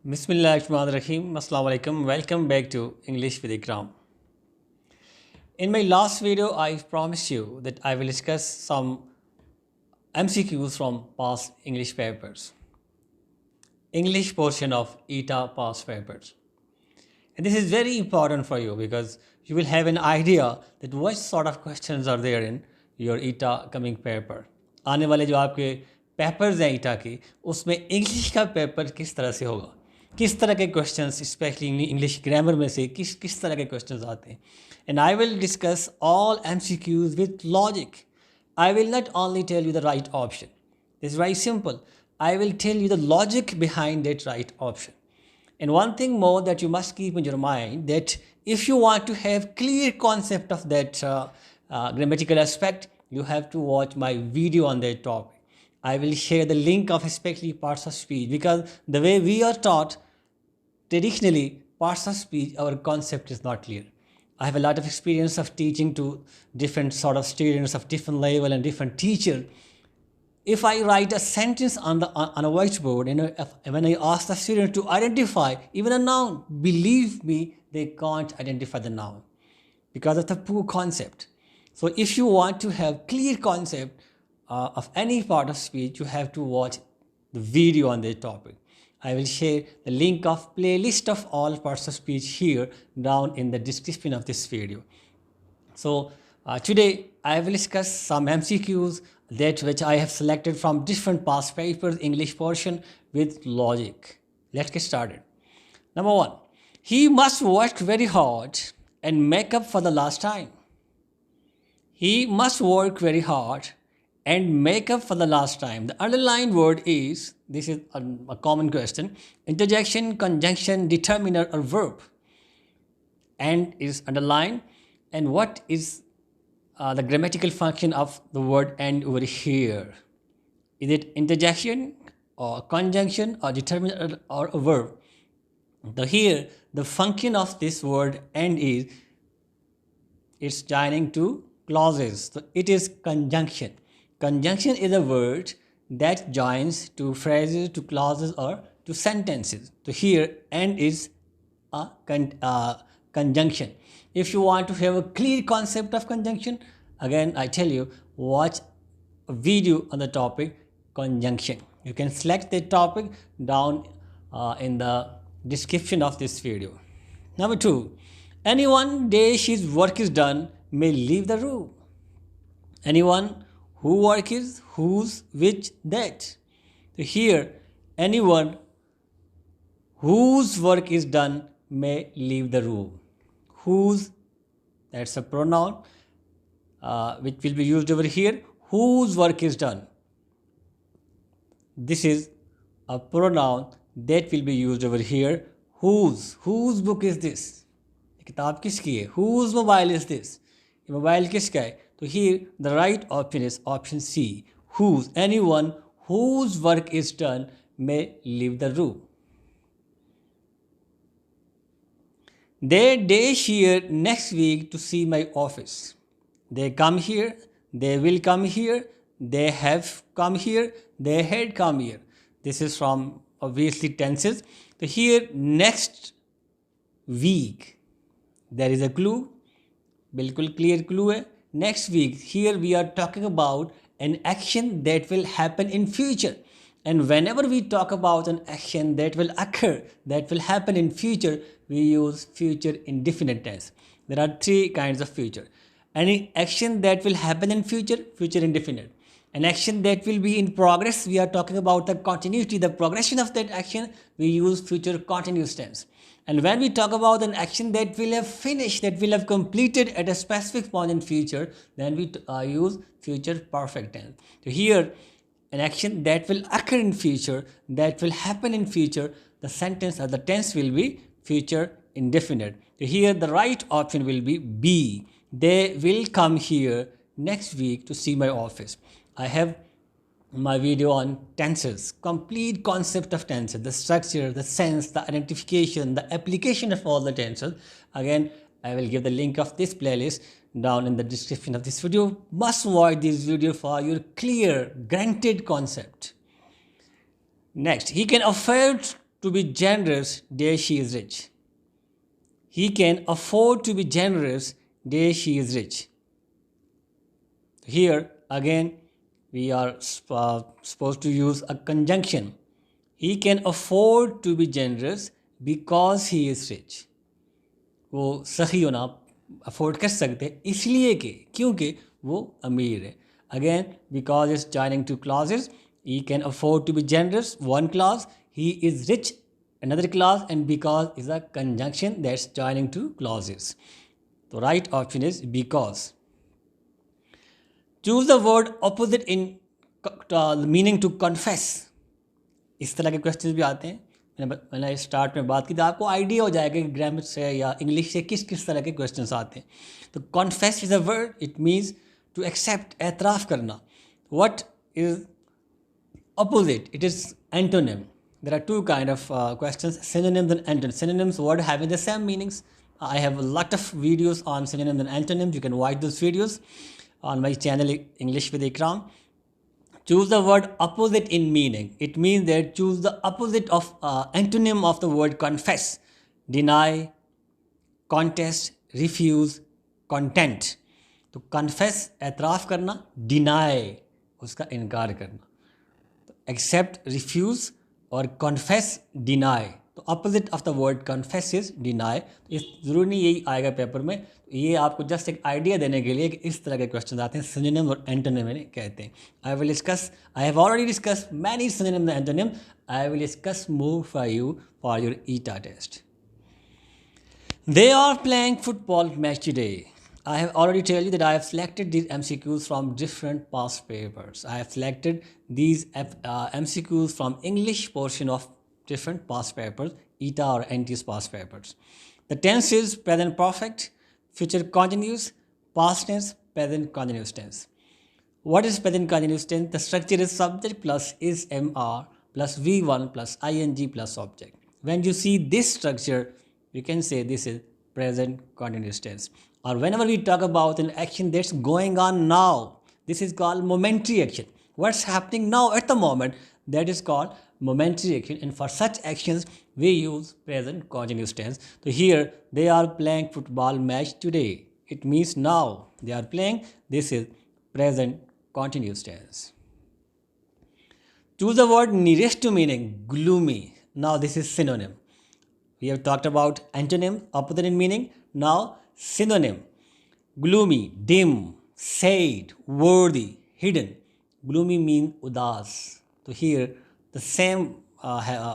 Bismillahirrahmanirrahim. Assalamu alaikum. Welcome back to English with Ikram. In my last video, I promised you that I will discuss some MCQs from past English papers. English portion of ETEA past papers. And this is very important for you because you will have an idea that what sort of questions are there in your ETEA coming paper. आने वाले जो आपके papers हैं ETEA के उसमें English का paper किस तरह से होगा, किस तरह के क्वेश्चंस स्पेशली इंग्लिश ग्रामर में से किस तरह के क्वेश्चंस आते हैं. And I will discuss all MCQs with logic. I will not only tell you the right option. It's very simple. I will tell you the logic behind that right option. And one thing more that you must keep in your mind, that if you want to have clear concept of that grammatical aspect, you have to watch my video on that topic. I will share the link of especially parts of speech, because the way we are taught traditionally parts of speech, our concept is not clear. I have a lot of experience of teaching to different sort of students of different level and different teacher. If I write a sentence on a whiteboard, when I ask the student to identify even a noun, believe me, they can't identify the noun because of the poor concept. So if you want to have clear concept of any part of speech, you have to watch the video on that topic. I will share the link of playlist of all parts of speech here down in the description of this video. So today I will discuss some MCQs that which I have selected from different past papers, English portion with logic. Let's get started. Number 1, he must work very hard and make up for the last time. He must work very hard and make up for the last time. The underlined word is, this is a common question, interjection, conjunction, determiner or verb. And is underlined. And what is the grammatical function of the word and over here? Is it interjection or conjunction or determiner or a verb? Here the function of this word and is, it's joining to clauses. So it is conjunction. Conjunction is a word that joins to phrases, to clauses or to sentences. So here and is a conjunction. If you want to have a clear concept of conjunction, again I tell you, watch a video on the topic conjunction. You can select the topic down in the description of this video. Number 2, anyone dash his work is done may leave the room. Anyone who work is, whose, which, that. So here, anyone whose work is done may leave the room. Whose, that's a pronoun which will be used over here. Whose work is done. This is a pronoun that will be used over here. Whose book is this? किताब किसकी है? Whose mobile is this? ये mobile किसका है? So here the right option is option C. Whose, anyone whose work is done may leave the room. They dash here next week to see my office. They come here, they will come here, they have come here, they had come here. This is from obviously tenses. So here next week, there is a clue, बिल्कुल clear clue है. Next week, here we are talking about an action that will happen in future. And whenever we talk about an action that will occur, that will happen in future, we use future indefinite tense. There are 3 kinds of future. Any action that will happen in future, future indefinite. An action that will be in progress, we are talking about the continuity, the progression of that action, we use future continuous tense. And when we talk about an action that will have finished, that will have completed at a specific point in future, then we use future perfect tense. So here, an action that will occur in future, that will happen in future, the sentence or the tense will be future indefinite. So here the right option will be B. They will come here next week to see my office. I have my video on tenses, complete concept of tenses, the structure, the sense, the identification, the application of all the tenses. Again, I will give the link of this playlist down in the description of this video. Must watch this video for your clear, granted concept. Next, he can afford to be generous, there she is rich. He can afford to be generous, there she is rich. Here again we are supposed to use a conjunction. He can afford to be generous because he is rich. वो सही होना afford कर सकते हैं इसलिए कि क्योंकि वो अमीर है. Again because is joining two clauses. He can afford to be generous, one clause. He is rich, another clause. And because is a conjunction that's joining two clauses. The right option is because. Choose the word opposite in meaning to confess. इस तरह के question भी आते हैं. मैंने start में बात की थी, आपको आइडिया हो जाएगा कि ग्रामर से या इंग्लिश से किस किस तरह के क्वेश्चन आते हैं. तो confess is a word, it means to accept, एतराफ़ करना. What is opposite? It is antonym. There are two kind of questions, synonyms and antonyms. Synonyms word having the same meanings. I have a lot of videos on synonyms and antonyms. You can watch those videos on my channel English with Ikram. Choose the word opposite in meaning. It means that choose the opposite of antonym of the word confess. Deny, contest, refuse, content. तो confess एतराफ़ करना, deny उसका इनकार करना. Accept, refuse और confess, deny. तो opposite of the word confess is deny. इस ज़रूर नहीं यही आएगा पेपर में. ये आपको जस्ट एक आइडिया देने के लिए कि इस तरह के क्वेश्चन आते हैं. सिनोनिम और एंटोनिम कहते हैं. I have already discussed many synonyms and antonyms. I will discuss more for you for your ETEA test. They are playing football match today. I have already told you that I have selected these MCQs from different past papers. I have selected these MCQs from English portion of different past papers, ETA or NT's past papers. The tense is present perfect, future continuous, past tense, present continuous tense. What is present continuous tense? The structure is subject plus is MR plus V1 plus ING plus object. When you see this structure, you can say this is present continuous tense. Or whenever we talk about an action that's going on now, this is called momentary action. What's happening now at the moment, that is called momentary action. And for such actions, we use present continuous tense. So here, they are playing football match today. It means now they are playing. This is present continuous tense. Choose the word nearest to meaning, gloomy. Now this is synonym. We have talked about antonym, opposite in meaning. Now synonym. Gloomy, dim, sad, worthy, hidden. Gloomy means udas. So here the same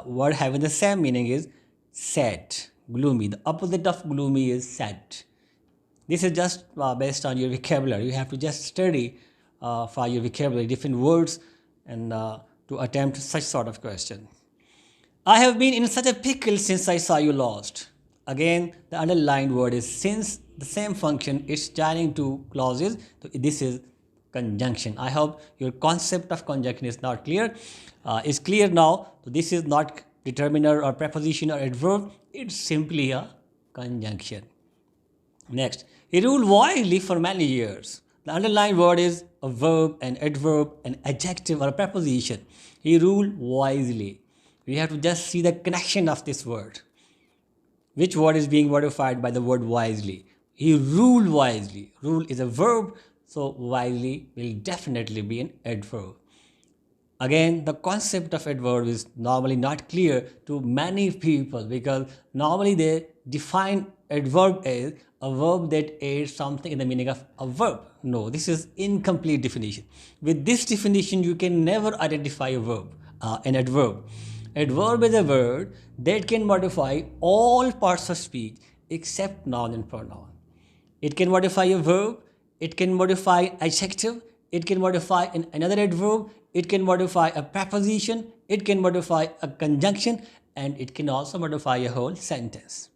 word having the same meaning is sad. Gloomy. The opposite of gloomy is sad. This is just based on your vocabulary. You have to just study for your vocabulary different words and to attempt such sort of question. I have been in such a pickle since I saw you lost. Again, the underlined word is since. The same function is joining two clauses. So this is conjunction. I hope your concept of conjunction is not clear. Is clear now. So this is not determiner or preposition or adverb. It's simply a conjunction. Next, he ruled wisely for many years. The underlined word is a verb, an adverb, an adjective or a preposition. He ruled wisely. We have to just see the connection of this word. Which word is being modified by the word wisely? He ruled wisely. Rule is a verb, so wisely will definitely be an adverb. Again, the concept of adverb is normally not clear to many people because normally they define adverb as a verb that adds something in the meaning of a verb. No, this is incomplete definition. With this definition, you can never identify a verb, an adverb. Adverb is a word that can modify all parts of speech except noun and pronoun. It can modify a verb, it can modify adjective, it can modify another adverb, it can modify a preposition, it can modify a conjunction, and it can also modify a whole sentence.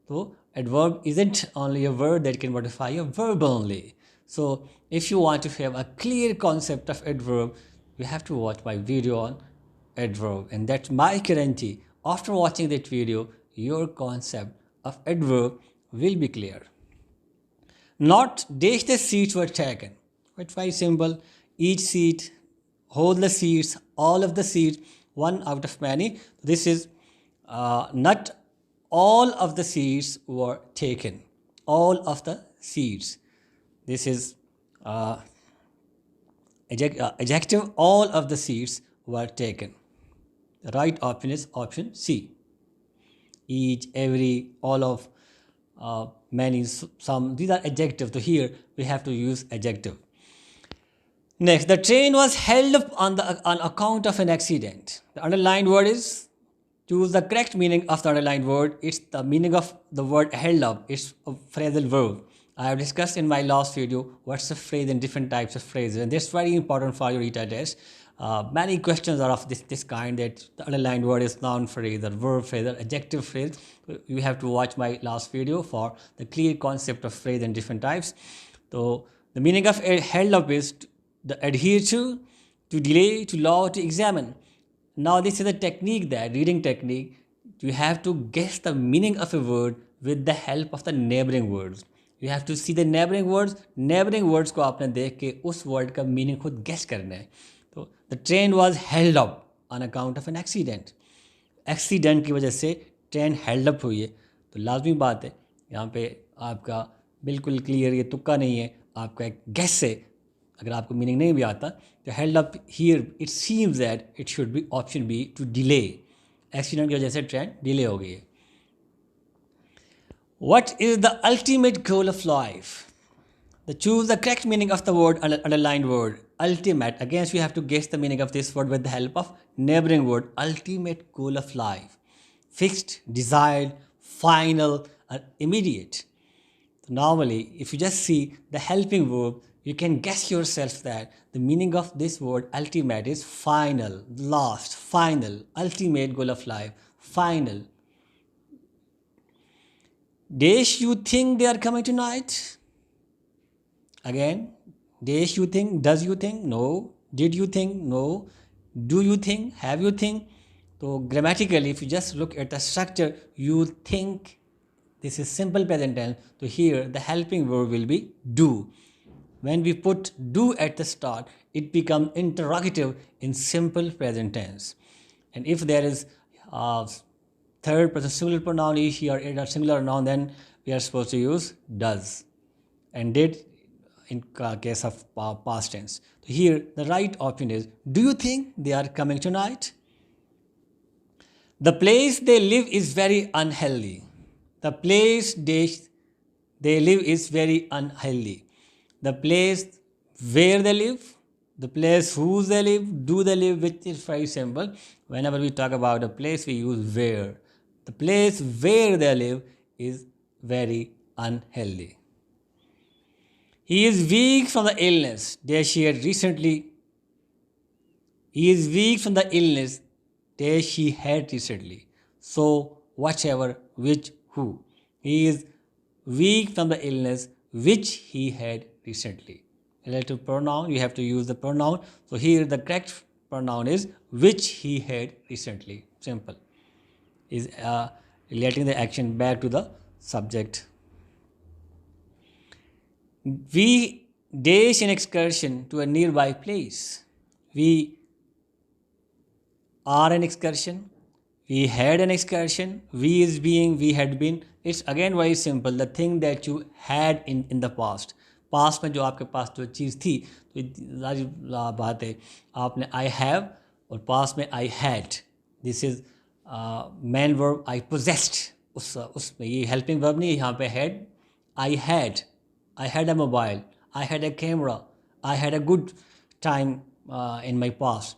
So adverb isn't only a word that can modify a verb only. So if you want to have a clear concept of adverb, you have to watch my video on adverb, and that's my guarantee. After watching that video, your concept of adverb will be clear. Not dash the seats were taken. It's very simple. Each seat, hold the seats, all of the seats, one out of many. This is not all of the seeds were taken. All of the seeds. This is adjective. All of the seeds were taken. The right option is option C. Each, every, all of, many, some. These are adjectives. So here we have to use adjective. Next, the train was held up on account of an accident. The underlined word is, choose the correct meaning of the underlined word. It's the meaning of the word held up. It's a phrasal verb. I have discussed in my last video what's the phrase and different types of phrases, and that's very important for your ETEA test. Many questions are of this kind, that the underlined word is noun phrase or verb phrase or adjective phrase. You have to watch my last video for the clear concept of phrase and different types. So the meaning of held up is to adhere to delay, to allow, to examine. Now this is a technique, that reading technique. You have to guess the meaning of a word with the help of the neighboring words. You have to see the neighboring words. Neighboring words को आपने देख के उस word का meaning खुद guess करना है. तो the train was held up on account of an accident. Accident की वजह से train held up हुई है. तो लाजमी बात है, यहाँ पे आपका बिल्कुल क्लियर, ये तुक्का नहीं है, आपका एक guess है. अगर आपको मीनिंग नहीं भी आता तो held up here it seems that it should be option B, to delay. Accident की वजह से ट्रेन डिले हो गई है. What is the ultimate goal of life? The choose the correct meaning of the word, underlined word ultimate. Again you have to guess the meaning of this word with the help of neighbouring word. Ultimate goal of life, fixed, desired, final और immediate. Normally, if you just see the helping verb, you can guess yourself that the meaning of this word ultimate is final, last, final, ultimate goal of life, final. Dash, you think they are coming tonight? Again, dash, you think, does you think? No. Did you think? No. Do you think? Have you think? So grammatically, if you just look at the structure, you think. This is simple present tense. So here the helping verb will be do. When we put do at the start, it becomes interrogative in simple present tense. And if there is third person singular pronoun is here or singular noun, then we are supposed to use does and did in case of past tense. So here the right option is, do you think they are coming tonight? The place they live is very unhealthy. The place they live is very unhealthy. The place where they live, the place whose they live, do they live, which is very simple. Whenever we talk about a place, we use where. The place where they live is very unhealthy. He is weak from the illness that she had recently. He is weak from the illness that she had recently. So, whatever, which, who. He is weak from the illness which he had recently. Relative pronoun, you have to use the pronoun. So here the correct pronoun is which he had recently. Simple. Is relating the action back to the subject. We dash an excursion to a nearby place. We are an excursion. We had an excursion. We is being, we had been. It's again very simple. The thing that you had in the past. Past में जो आपके पास जो चीज़ थी, तो सारी बात है, आपने I have और past में I had. This is main verb I possessed. उसमें ये helping verb नहीं, यहाँ पे had. I had a mobile. I had a camera. I had a good time in my past.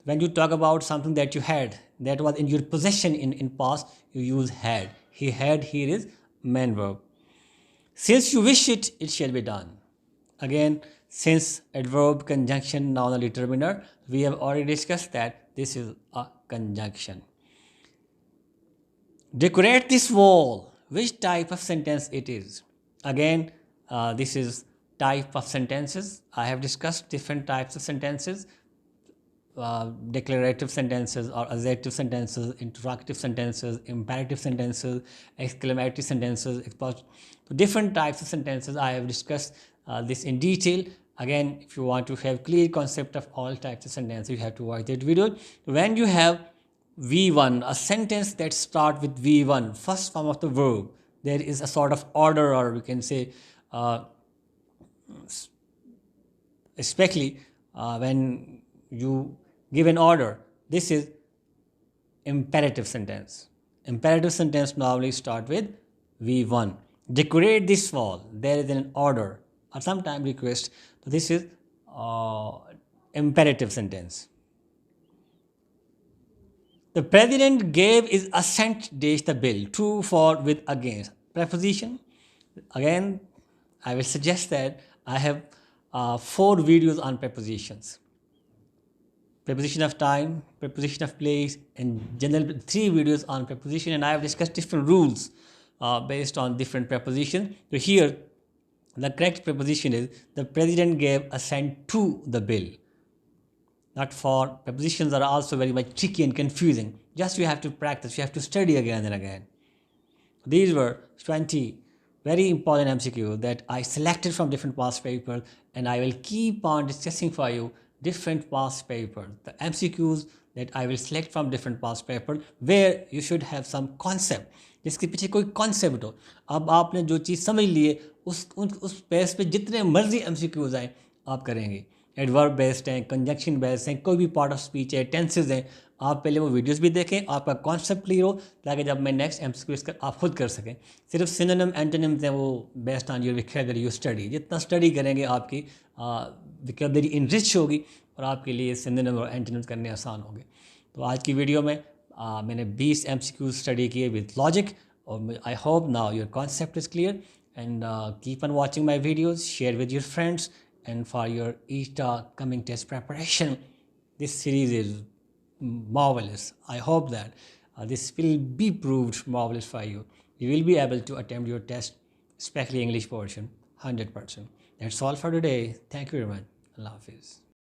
When you talk about something that you had, that was in your possession in past, you use had. He had here is main verb. Since you wish it, it shall be done. Again, since adverb, conjunction, noun or determiner. We have already discussed that this is a conjunction. Decorate this wall. Which type of sentence it is? Again, this is type of sentences. I have discussed different types of sentences. Declarative sentences or adjective sentences, interrogative sentences, imperative sentences, exclamatory sentences, different types of sentences. I have discussed this in detail. Again, if you want to have clear concept of all types of sentences, you have to watch that video. When you have V1, a sentence that starts with V1, first form of the verb, there is a sort of order, or we can say, especially when you give an order. This is imperative sentence. Imperative sentence normally start with V1. Decorate this wall. There is an order, or sometimes request. So this is imperative sentence. The president gave his assent dash the bill. True, for, with, against. Preposition. Again, I will suggest that I have 4 videos on prepositions. Preposition of time, preposition of place, and general 3 videos on preposition, and I have discussed different rules based on different prepositions. So here, the correct preposition is the president gave assent to the bill. Not for. Prepositions are also very much tricky and confusing. Just you have to practice, you have to study again and again. These were 20 very important MCQs that I selected from different past papers, and I will keep on discussing for you different past papers. The MCQs that I will select from different past papers where you should have some concept, जिसके पीछे कोई concept हो. अब आपने जो चीज़ समझ लिए उस बेस पे जितने मर्जी MCQs आए आप करेंगे. एडवर्ब बेस्ड हैं, कंजक्शन बेस्ड हैं, कोई भी पार्ट ऑफ स्पीच है, टेंसेज हैं. आप पहले वो वीडियोस भी देखें, आपका कॉन्सेप्ट क्लियर हो, ताकि जब मैं नेक्स्ट MCQs कर आप खुद कर सकें. सिर्फ सिनोनिम एंटोनिम्स हैं, वो based on your vocabulary you study. जितना स्टडी करेंगे आपकी वोकैबुलरी इनरिच होगी और आपके लिए सिनोनिम और एंटोनिम्स करने आसान होंगे. तो आज की वीडियो में मैंने 20 MCQs स्टडी किए विद लॉजिक, और I hope now your concept is clear. And keep on watching my videos, share with your friends. And for your ETEA coming test preparation, this series is marvelous. I hope that this will be proved marvelous for you. You will be able to attempt your test, especially English portion, 100%. That's all for today. Thank you very much. Allah Hafiz.